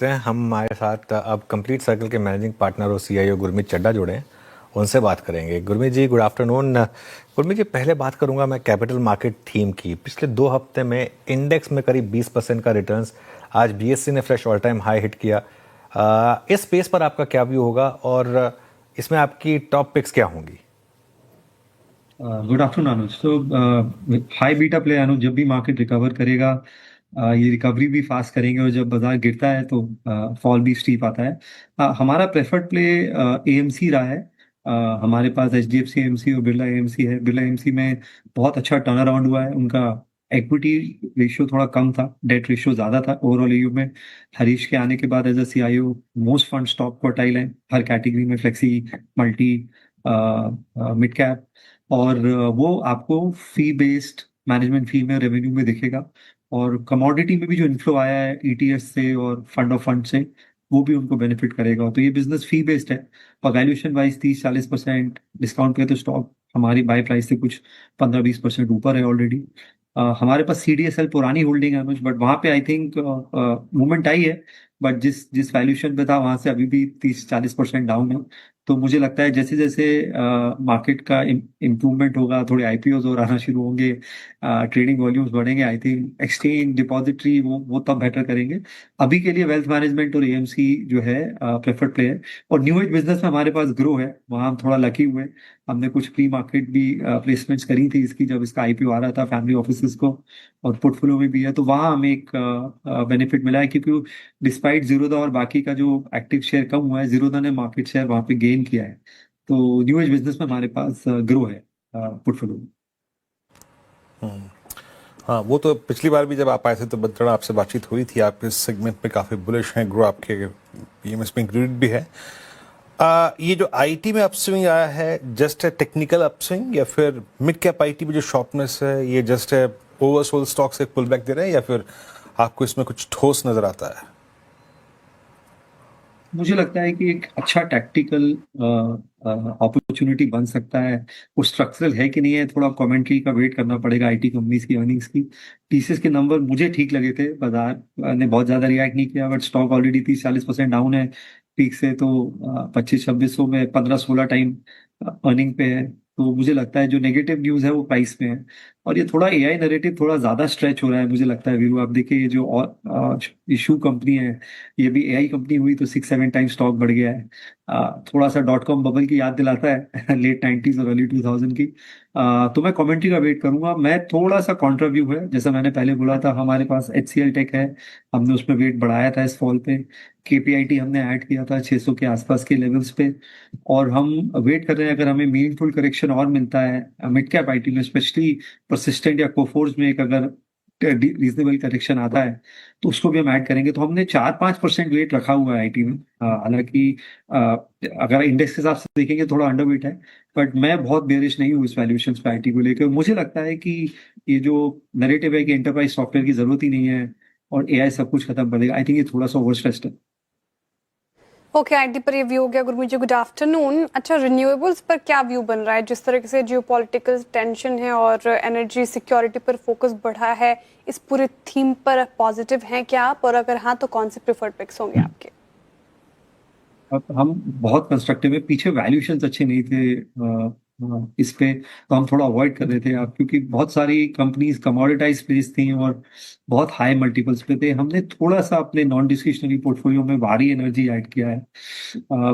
करते हैं। हमारे साथ अब कंप्लीट सर्कल के मैनेजिंग पार्टनर और सीईओ गुरमीत चड्ढा जुड़े हैं, उनसे बात करेंगे। गुरमीत जी, गुड आफ्टरनून। गुरमीत जी, पहले बात करूंगा मैं कैपिटल मार्केट थीम की। पिछले 2 हफ्ते में इंडेक्स में करीब 20% का रिटर्न्स, आज बीएससी ने fresh all time high hit किया। इस स्पेस पर आपका क्या व्यू होगा और इसमें आपकी टॉप पिक्स क्या होंगी? गुड आफ्टरनून अनुज। तो हाई बीटा प्ले अनुज, जब भी मार्केट रिकवर करेगा ये रिकवरी भी फास्ट करेंगे, और जब बाजार गिरता है तो फॉल भी स्टीप आता है। हमारा प्रेफर्ड प्ले एएमसी रहा है। हमारे पास एचडीएफसी एएमसी और बिरला एएमसी है। बिरला एएमसी में बहुत अच्छा टर्न अराउंड हुआ है। उनका इक्विटी रेशियो थोड़ा कम था, डेट रेशियो ज्यादा था ओवरऑल एयू में। हरीश के आने के बाद as a CIO most fund top quartile है हर कैटेगरी में, फ्लेक्सी, मल्टी, मिड कैप। और वो आपको फी बेस्ड मैनेजमेंट फी में, रेवेन्यू में दिखेगा। और कमोडिटी में भी जो इन्फ्लो आया है ईटीएस से और फंड ऑफ फंड से, वो भी उनको बेनिफिट करेगा। तो ये बिजनेस फी बेस्ड है। और वैल्यूएशन वाइज 30-40% डिस्काउंट पे, तो स्टॉक हमारी बाय प्राइस से कुछ 15-20% ऊपर है ऑलरेडी। हमारे पास सीडीएसएल पुरानी होल्डिंग है अनुज, बट वहां पे आई थिंक मूवमेंट आई है। बट जिस जिस वैल्यूएशन पे था वहां से अभी भी 30-40% डाउन है। तो मुझे लगता है जैसे जैसे मार्केट का इम्प्रूवमेंट होगा, थोड़े आईपीओज और आना शुरू होंगे, ट्रेडिंग वॉल्यूम्स बढ़ेंगे, आई थिंक एक्सचेंज डिपॉजिटरी वो तब बेटर करेंगे। अभी के लिए वेल्थ मैनेजमेंट और एएमसी जो है प्रेफर्ड प्ले है। और न्यू एज बिजनेस में हमारे पास ग्रो है, वहाँ हम थोड़ा लकी हुए। हमने कुछ प्री मार्केट भी प्लेसमेंट्स करी थी इसकी, जब इसका आईपीओ आ रहा था फैमिली ऑफिसेज को, और पोर्टफोलियो में भी है। तो वहाँ हमें एक बेनिफिट मिला है, क्योंकि डिस्पाइट जीरोधा और बाकी का जो एक्टिव शेयर कम हुआ है, जीरोधा ने मार्केट शेयर वहां पे गेन किया है। तो न्यू एज बिजनेस में हमारे पास ग्रो है पोर्टफोलियो में। हाँ, वो तो पिछली बार भी जब आप आए थे तो बड़ा आपसे बातचीत हुई थी। आप इस सेगमेंट में काफ़ी बुलिश हैं, ग्रो आपके पीएमएस में इंक्लूडेड भी है। ये जो आईटी में अपस्विंग आया है, जस्ट है टेक्निकल अपस्विंग, या फिर मिड कैप आईटी में जो शॉर्पनेस है ये जस्ट है ओवरसोल्ड स्टॉक से पुल बैक दे रहे हैं, या फिर आपको इसमें कुछ ठोस नजर आता है? मुझे लगता है कि एक अच्छा टैक्टिकल अपॉर्चुनिटी बन सकता है। वो स्ट्रक्चरल है कि नहीं है, थोड़ा कमेंट्री का वेट करना पड़ेगा आईटी कंपनीज की अर्निंग्स की। टीसीएस के नंबर मुझे ठीक लगे थे, बाजार ने बहुत ज्यादा रिएक्ट नहीं किया, बट स्टॉक ऑलरेडी 30-40% डाउन है पीक से। तो 2500-2600 में 15-16 टाइम अर्निंग पे है। तो मुझे लगता है जो नेगेटिव न्यूज है वो प्राइस में है। और ये थोड़ा एआई नैरेटिव थोड़ा ज्यादा स्ट्रेच हो रहा है मुझे लगता है वीरू। आप देखिए ये जो और इशू कंपनी है, ये भी एआई कंपनी हुई तो 6-7 टाइम स्टॉक बढ़ गया है। थोड़ा सा डॉट कॉम बबल की याद दिलाता है लेट 90s और अर्ली 2000 की। तो मैं कमेंट्री का वेट करूंगा। मैं थोड़ा सा कॉन्ट्रा व्यू है, जैसा मैंने पहले बोला था, हमारे पास एचसीएल टेक है, हमने उसमें वेट बढ़ाया था इस फॉल पे। केपीआईटी हमने ऐड किया था 600 के आसपास के लेवल्स पे। और हम वेट कर रहे हैं, अगर हमें मीनिंगफुल करेक्शन और मिलता है मिड कैप आईटी में, स्पेशली परसिस्टेंट या कोफोर्स में, एक अगर रीजनेबल करेक्शन आता है तो उसको भी हम ऐड करेंगे। तो हमने 4-5% वेट रखा हुआ है आईटी में। हालांकि अगर इंडेक्स के हिसाब से देखेंगे थोड़ा अंडर वेट है। बट मैं बहुत बेरिश नहीं हूँ इस वैल्यूएशन पे आईटी को लेकर। मुझे लगता है कि ये जो नैरेटिव है कि एंटरप्राइज सॉफ्टवेयर की जरूरत ही नहीं है और एआई सब कुछ खत्म कर देगा, आई थिंक ये थोड़ा सा ओवर स्ट्रेस्ड है। ओके, आईटी पर ये व्यू हो गया। गुरमीत जी, गुड आफ्टरनून। अच्छा, रिन्यूएबल्स पर क्या व्यू बन रहा है? जिस तरह से जियोपॉलिटिकल टेंशन है और एनर्जी सिक्योरिटी पर फोकस बढ़ा है, इस पूरे थीम पर पॉजिटिव हैं क्या आप? और अगर हाँ तो कौन से प्रेफर्ड पिक्स होंगे आपके? अब हम बहुत कंस्ट्रक्टिव है। पीछे वैल्यूएशंस अच्छे नहीं थे इस पे, तो हम थोड़ा अवॉइड कर रहे थे आप, क्योंकि बहुत सारी कंपनीज कमोडिटाइज प्लेस थी और बहुत हाई मल्टीपल्स पे थे। हमने थोड़ा सा अपने नॉन डिस्क्रिशनरी पोर्टफोलियो में भारी एनर्जी ऐड किया है।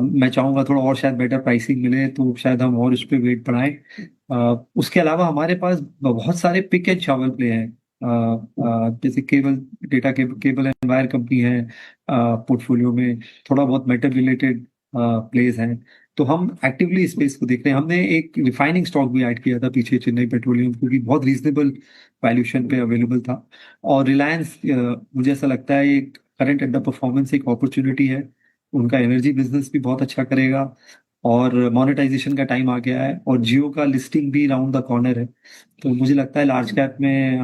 मैं चाहूंगा थोड़ा और शायद बेटर प्राइसिंग मिले तो शायद हम और उस पर वेट बढ़ाएं। उसके अलावा हमारे पास बहुत सारे पिक एंड शॉवर प्ले हैं। जैसे cable data cable and wire company है पोर्टफोलियो में। थोड़ा बहुत मेटल रिलेटेड प्लेस हैं। तो हम एक्टिवली स्पेस को देख रहे हैं। हमने एक रिफाइनिंग स्टॉक भी ऐड किया था पीछे, चेन्नई पेट्रोलियम, क्योंकि बहुत रीजनेबल वैल्यूएशन पे अवेलेबल था। और रिलायंस मुझे ऐसा लगता है एक करंट अंडर परफॉर्मेंस एक अपॉर्चुनिटी है। उनका एनर्जी बिजनेस भी बहुत अच्छा करेगा, और मोनेटाइजेशन का टाइम आ गया है, और जियो का लिस्टिंग भी राउंड द कॉर्नर है। तो मुझे लगता है लार्ज कैप में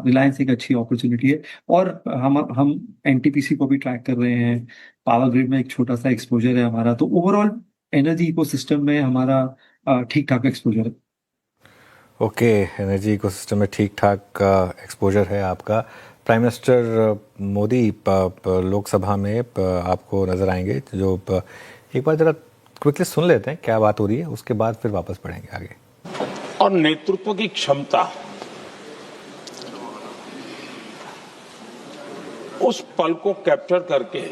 रिलायंस एक अच्छी अपॉर्चुनिटी है। और हम एनटीपीसी को भी ट्रैक कर रहे हैं। पावर ग्रिड में एक छोटा सा एक्सपोजर है हमारा। तो ओवरऑल एनर्जी इकोसिस्टम में हमारा ठीक ठाक एक्सपोजर है। ओके, एनर्जी इकोसिस्टम में ठीक ठाक एक्सपोजर है आपका। प्राइम मिनिस्टर मोदी लोकसभा में आपको नजर आएंगे, जो एक बार जरा क्विकली सुन लेते हैं क्या बात हो रही है, उसके बाद फिर वापस बढ़ेंगे आगे। और नेतृत्व की क्षमता, उस पल को कैप्चर करके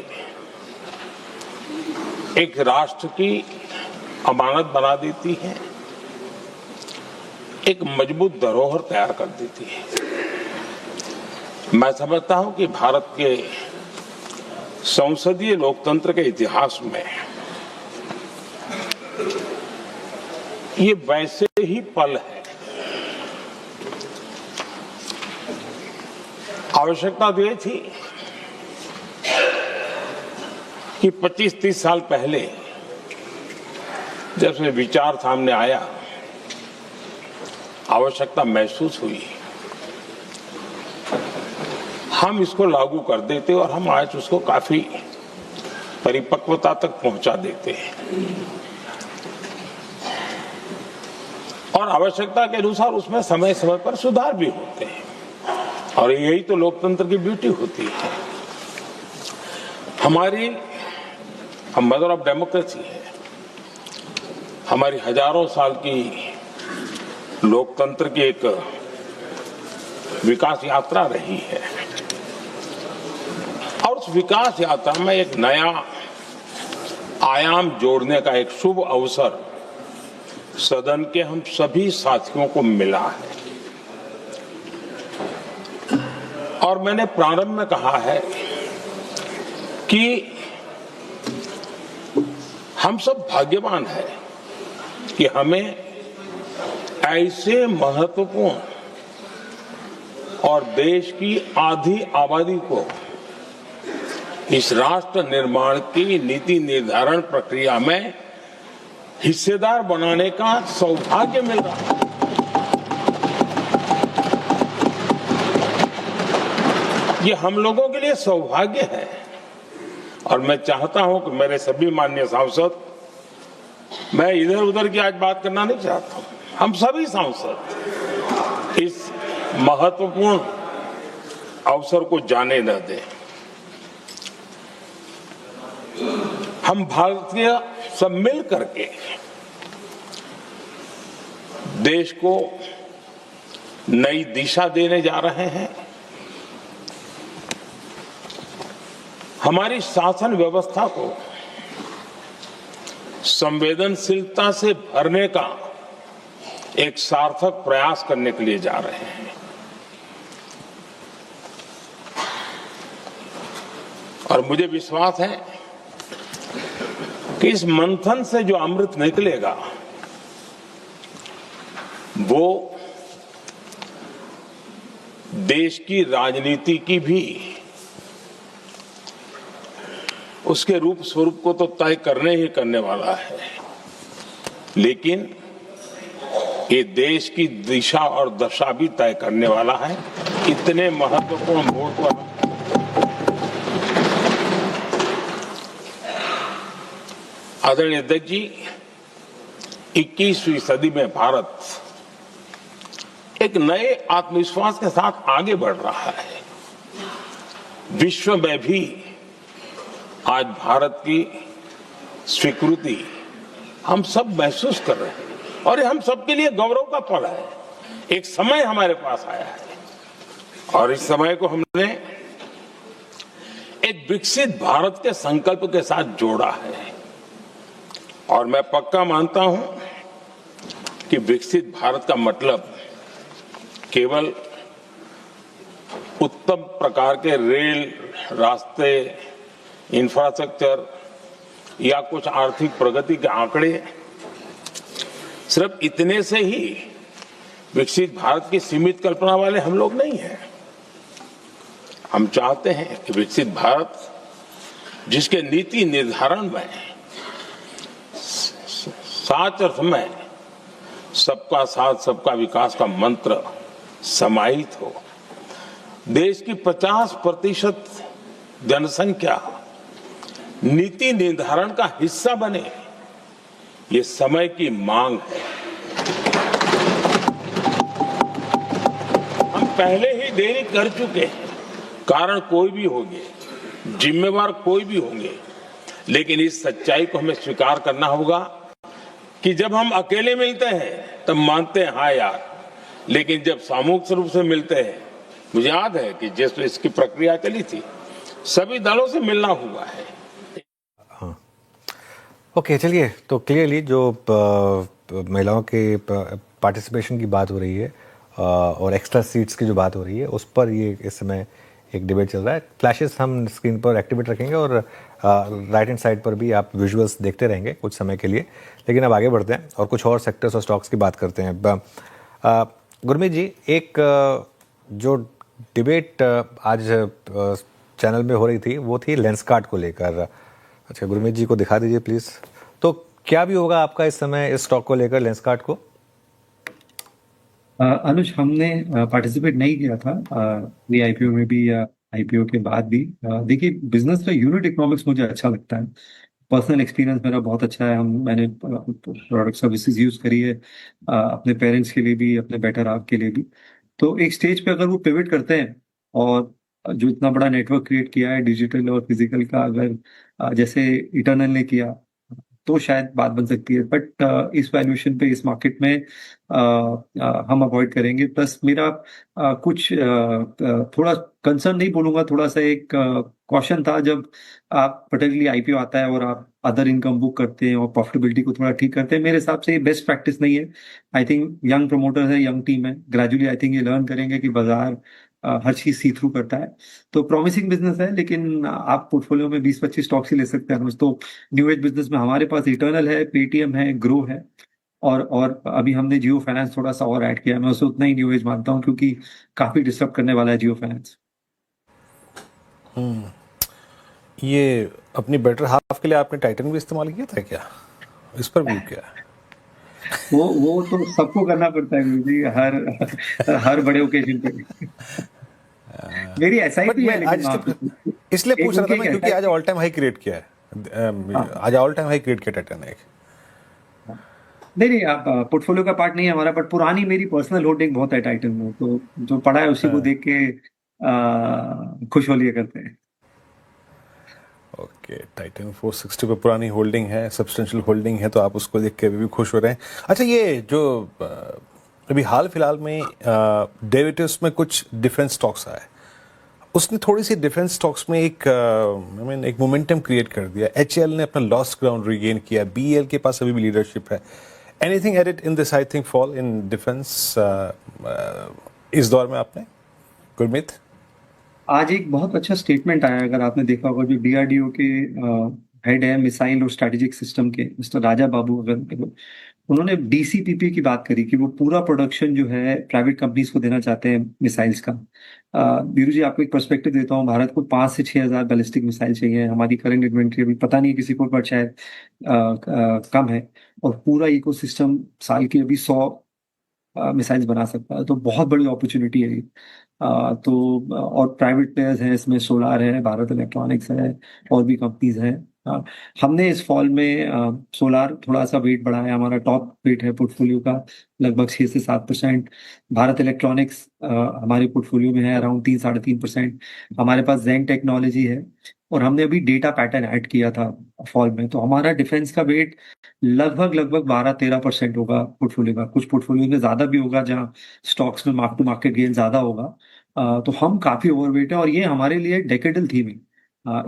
एक राष्ट्र की अमानत बना देती है, एक मजबूत धरोहर तैयार कर देती है। मैं समझता हूं कि भारत के संसदीय लोकतंत्र के इतिहास में ये वैसे ही पल है। आवश्यकता तो ये थी कि 25-30 साल पहले जब से विचार सामने आया, आवश्यकता महसूस हुई, हम इसको लागू कर देते और हम आज उसको काफी परिपक्वता तक पहुंचा देते हैं और आवश्यकता के अनुसार उसमें समय समय पर सुधार भी होते हैं। और यही तो लोकतंत्र की ब्यूटी होती है। हमारी मदर ऑफ डेमोक्रेसी है। हमारी हजारों साल की लोकतंत्र की एक विकास यात्रा रही है और उस विकास यात्रा में एक नया आयाम जोड़ने का एक शुभ अवसर सदन के हम सभी साथियों को मिला है। और मैंने प्रारंभ में कहा है कि हम सब भाग्यवान हैं कि हमें ऐसे महत्वपूर्ण और देश की आधी आबादी को इस राष्ट्र निर्माण की नीति निर्धारण प्रक्रिया में हिस्सेदार बनाने का सौभाग्य मिल रहा है। ये हम लोगों के लिए सौभाग्य है और मैं चाहता हूं कि मेरे सभी माननीय सांसद, मैं इधर उधर की आज बात करना नहीं चाहता हूं, हम सभी सांसद इस महत्वपूर्ण अवसर को जाने न दें। हम भारतीय सब मिल करके देश को नई दिशा देने जा रहे हैं। हमारी शासन व्यवस्था को संवेदनशीलता से भरने का एक सार्थक प्रयास करने के लिए जा रहे हैं। और मुझे विश्वास है कि इस मंथन से जो अमृत निकलेगा वो देश की राजनीति की भी उसके रूप स्वरूप को तो तय करने ही करने वाला है, लेकिन ये देश की दिशा और दशा भी तय करने वाला है। इतने महत्वपूर्ण मोड़ पर आदरणीय अध्यक्ष जी, 21वीं सदी में भारत एक नए आत्मविश्वास के साथ आगे बढ़ रहा है। विश्व में भी आज भारत की स्वीकृति हम सब महसूस कर रहे हैं और ये हम सबके लिए गौरव का पल है। एक समय हमारे पास आया है और इस समय को हमने एक विकसित भारत के संकल्प के साथ जोड़ा है। और मैं पक्का मानता हूं कि विकसित भारत का मतलब केवल उत्तम प्रकार के रेल, रास्ते, इंफ्रास्ट्रक्चर या कुछ आर्थिक प्रगति के आंकड़े, सिर्फ इतने से ही विकसित भारत की सीमित कल्पना वाले हम लोग नहीं हैं। हम चाहते हैं कि विकसित भारत जिसके नीति निर्धारण में साच अर्थ में सबका साथ सबका विकास का मंत्र समाहित हो, देश की 50% जनसंख्या नीति निर्धारण का हिस्सा बने, ये समय की मांग है। हम पहले ही देरी कर चुके हैं कारण कोई भी होंगे, जिम्मेवार कोई भी होंगे, लेकिन इस सच्चाई को हमें स्वीकार करना होगा कि जब हम अकेले मिलते हैं तब मानते हैं हाँ यार, लेकिन जब सामूहिक रूप से मिलते हैं, मुझे याद है कि जैसे इसकी प्रक्रिया चली थी, सभी दलों से मिलना हुआ है। हाँ, ओके, चलिए, तो क्लियरली जो महिलाओं के पार्टिसिपेशन की बात हो रही है और एक्स्ट्रा सीट्स की जो बात हो रही है, उस पर ये इस समय एक डिबेट चल रहा है। फ्लैशेस हम स्क्रीन पर एक्टिवेट रखेंगे और राइट हैंड साइड पर भी आप विजुअल्स देखते रहेंगे कुछ समय के लिए। लेकिन अब आगे बढ़ते हैं और कुछ और सेक्टर्स और स्टॉक्स की बात करते हैं। गुरमीत जी, एक जो डिबेट आज चैनल में हो रही थी वो थी लेंसकार्ट को लेकर। अच्छा, गुरमीत जी को दिखा दीजिए प्लीज़। तो क्या भी होगा आपका इस समय इस स्टॉक को लेकर, लेंसकार्ट को? अनुज, हमने पार्टिसिपेट नहीं किया था ये आईपीओ में भी या आईपीओ के बाद भी। देखिए, बिजनेस का यूनिट इकोनॉमिक्स मुझे अच्छा लगता है। पर्सनल एक्सपीरियंस मेरा बहुत अच्छा है। मैंने प्रोडक्ट सर्विसेज यूज करी है अपने पेरेंट्स के लिए भी, अपने बेटर हाफ के लिए भी। तो एक स्टेज पे अगर वो पिवट करते हैं और जो इतना बड़ा नेटवर्क क्रिएट किया है डिजिटल और फिजिकल का, अगर जैसे इटर्नल ने किया, तो शायद बात बन सकती है। बट इस वैल्यूएशन पे इस मार्केट में हम अवॉइड करेंगे। प्लस मेरा थोड़ा कंसर्न नहीं बोलूंगा, थोड़ा सा एक कॉशन था जब आप पर्टिकुलरली आईपीओ आता है और आप अदर इनकम बुक करते हैं और प्रॉफिटेबिलिटी को थोड़ा ठीक करते हैं। मेरे हिसाब से ये बेस्ट प्रैक्टिस नहीं है। आई थिंक यंग प्रमोटर्स है, यंग टीम है, ग्रेजुअली आई थिंक ये लर्न करेंगे कि बाजार हर चीज सी थ्रू करता है। तो प्रॉमिसिंग बिजनेस है, लेकिन आप पोर्टफोलियो में 20-25 स्टॉक्स ही ले सकते हैं। तो न्यू एज बिजनेस में हमारे पास इटर्नल है, पेटीएम है, ग्रो है, और अभी हमने जियो फाइनेंस थोड़ा सा और ऐड किया। मैं उसे उतना ही न्यू एज मानता हूँ क्योंकि काफी डिस्टर्ब करने वाला है जियो फाइनेंस। ये अपनी बेटर हाफ के लिए आपने टाइटन भी इस्तेमाल किया था क्या? इस पर व्यू क्या है? वो तो सबको करना पड़ता है गुरुजी, हर बड़े ओकेजन पे। मेरी एसआईपी है, लेकिन इसलिए पूछ रहा था मैं क्योंकि आज SIP all time high create किया है। आज ऑल टाइम हाई क्रिएट किया टाइटन ने। नहीं, आप पोर्टफोलियो का पार्ट नहीं है हमारा, बट पुरानी मेरी पर्सनल होल्डिंग बहुत है टाइटन में, तो जो पड़ा है उसी को देख के खुश हो लिया करते हैं। ओके, टाइटन 460 पे पुरानी होल्डिंग है, सब्सटेंशियल होल्डिंग है, तो आप उसको देख के भी खुश हो रहे हैं। अच्छा, ये जो अभी हाल फिलहाल में डेरिवेटिव्स में कुछ डिफरेंस स्टॉक्स आए, उसने थोड़ी सी डिफरेंस स्टॉक्स में एक मोमेंटम क्रिएट कर दिया। एचएल ने अपना लॉस्ट ग्राउंड रिगेन किया, बीएल के पास अभी भी लीडरशिप है। Anything added in this, I think, fall in defence इस दौर में आपने, गुरमीत? आज एक बहुत अच्छा स्टेटमेंट आया, अगर आपने देखा होगा, जो डीआरडीओ के हेड है मिसाइल और स्ट्रेटेजिक सिस्टम के, मिस्टर राजा बाबू, अगर उन्होंने डीसीपीपी की बात करी कि वो पूरा प्रोडक्शन जो है प्राइवेट कंपनीज को देना चाहते हैं मिसाइल्स का। बीरू जी, आपको एक पर्सपेक्टिव देता हूँ। भारत को 5 से 6 हजार बैलिस्टिक मिसाइल चाहिए। हमारी करंट इन्वेंट्री अभी पता नहीं किसी को, पर शायद कम है, और पूरा इकोसिस्टम साल की अभी 100 मिसाइल्स बना सकता है। तो बहुत बड़ी अपॉर्चुनिटी है ये। और प्राइवेट प्लेयर्स हैं इसमें, सोलार है, भारत इलेक्ट्रॉनिक्स है, और भी कंपनीज हैं। हमने इस फॉल में सोलार थोड़ा सा वेट बढ़ाया, हमारा टॉप वेट है पोर्टफोलियो का लगभग 6 से 7%। भारत इलेक्ट्रॉनिक्स हमारे पोर्टफोलियो में है अराउंड 3-3.5%। हमारे पास जेन टेक्नोलॉजी है, और हमने अभी डेटा पैटर्न ऐड किया था फॉल में, तो हमारा डिफेंस का वेट लगभग 12-13% होगा पोर्टफोलियो का। कुछ पोर्टफोलियो में ज्यादा भी होगा, जहाँ स्टॉक्स में मार्क टू मार्केट गेन ज्यादा होगा। तो हम काफी ओवरवेट है, और ये हमारे लिए डेकेडल थीम है।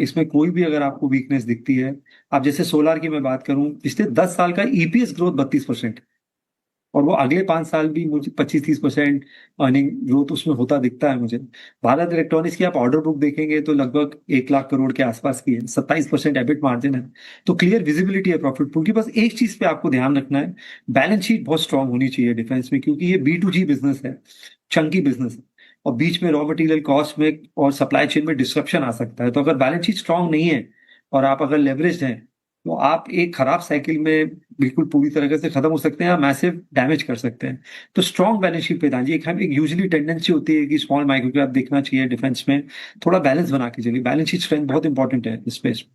इसमें कोई भी अगर आपको वीकनेस दिखती है, आप जैसे सोलार की मैं बात करूं, पिछले 10 साल का ईपीएस ग्रोथ 32%, और वो अगले 5 साल भी मुझे 25-30% अर्निंग ग्रोथ उसमें होता दिखता है मुझे। भारत इलेक्ट्रॉनिक्स की आप ऑर्डर बुक देखेंगे तो लगभग 1 लाख करोड़ के आसपास की है, 27% एबिट मार्जिन है। तो क्लियर विजिबिलिटी है प्रॉफिट पूल की। बस एक चीज पे आपको ध्यान रखना है, बैलेंस शीट बहुत स्ट्रांग होनी चाहिए डिफेंस में, क्योंकि ये B2G बिजनेस है, चंकी बिजनेस है, और बीच में रॉ मटेरियल कॉस्ट में और सप्लाई चेन में डिस्ट्रप्शन आ सकता है। तो अगर बैलेंस शीट स्ट्रांग नहीं है और आप अगर लेवरेज हैं, तो आप एक खराब साइकिल में बिल्कुल पूरी तरीके से खत्म हो सकते हैं या मैसिव डैमेज कर सकते हैं। तो स्ट्रांग बैलेंस शीट पे ध्यान दीजिए। एक यूजुअली टेंडेंसी होती है कि स्मॉल माइक्रो कैप देखना चाहिए डिफेंस में, थोड़ा बैलेंस बना के चलिए। बैलेंस शीट स्ट्रेंथ बहुत इंपॉर्टेंट है इस स्पेस में।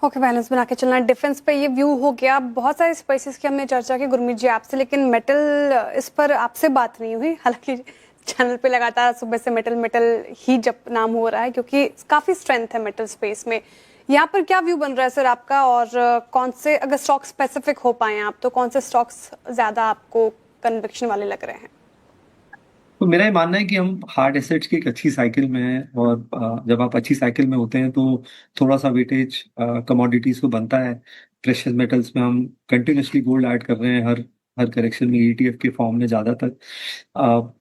ओके, बैलेंस बना के चलना। डिफेंस पे ये व्यू हो गया। बहुत सारे स्पाइसेस की हमने चर्चा की गुरमीत जी आपसे, लेकिन मेटल इस पर आपसे बात नहीं हुई। हालांकि चैनल पे लगातार सुबह से मेटल मेटल ही जब नाम हो रहा है, क्योंकि काफी स्ट्रेंथ है मेटल स्पेस में। यहाँ पर क्या व्यू बन रहा है सर आपका, और कौन से, अगर स्टॉक स्पेसिफिक हो पाए आप तो कौन से स्टॉक्स ज्यादा आपको कन्विक्शन वाले लग रहे हैं? तो मेरा ये मानना है कि हम हार्ड एसेट्स की एक अच्छी साइकिल में हैं, और जब आप अच्छी साइकिल में होते हैं तो थोड़ा सा वेटेज कमोडिटीज को बनता है। प्रेशियस मेटल्स में हम कंटिन्यूसली गोल्ड ऐड कर रहे हैं हर हर करेक्शन में, ईटीएफ के फॉर्म में ज्यादातर।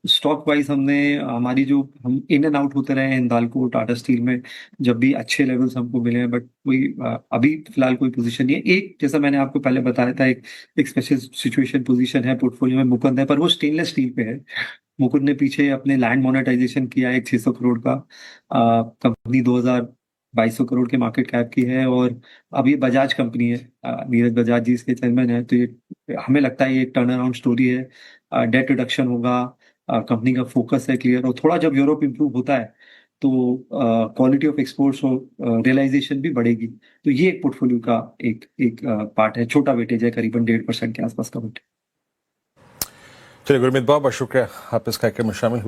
स्टॉक वाइज हमने हमारी जो हम इन एंड आउट होते रहे हैं हिंदाल्को टाटा स्टील में, जब भी अच्छे लेवल्स हमको मिले हैं, बट कोई अभी फिलहाल कोई पोजीशन नहीं है। एक जैसा मैंने आपको पहले बताया था, एक स्पेशल सिचुएशन पोजीशन है पोर्टफोलियो में मुकुंद है, पर वो स्टेनलेस स्टील पे है। मुकुंद ने पीछे अपने लैंड मोनेटाइजेशन किया एक 600 करोड़ का, कंपनी 2200 करोड़ के मार्केट कैप की है, और अब ये बजाज कंपनी है, नीरज बजाज जी इसके चेयरमैन है। तो ये हमें लगता है ये एक टर्न अराउंड स्टोरी है। डेट रिडक्शन होगा, कंपनी का फोकस है क्लियर, और थोड़ा जब यूरोप इंप्रूव होता है तो क्वालिटी ऑफ एक्सपोर्ट्स और रियलाइजेशन भी बढ़ेगी। तो ये एक पोर्टफोलियो का एक एक पार्ट है, छोटा वेटेज है, करीबन 1.5% के आसपास का वेटेज। चलिए गुरमीत, बहुत बहुत शुक्रिया आप इस कार्यक्रम में शामिल हुए।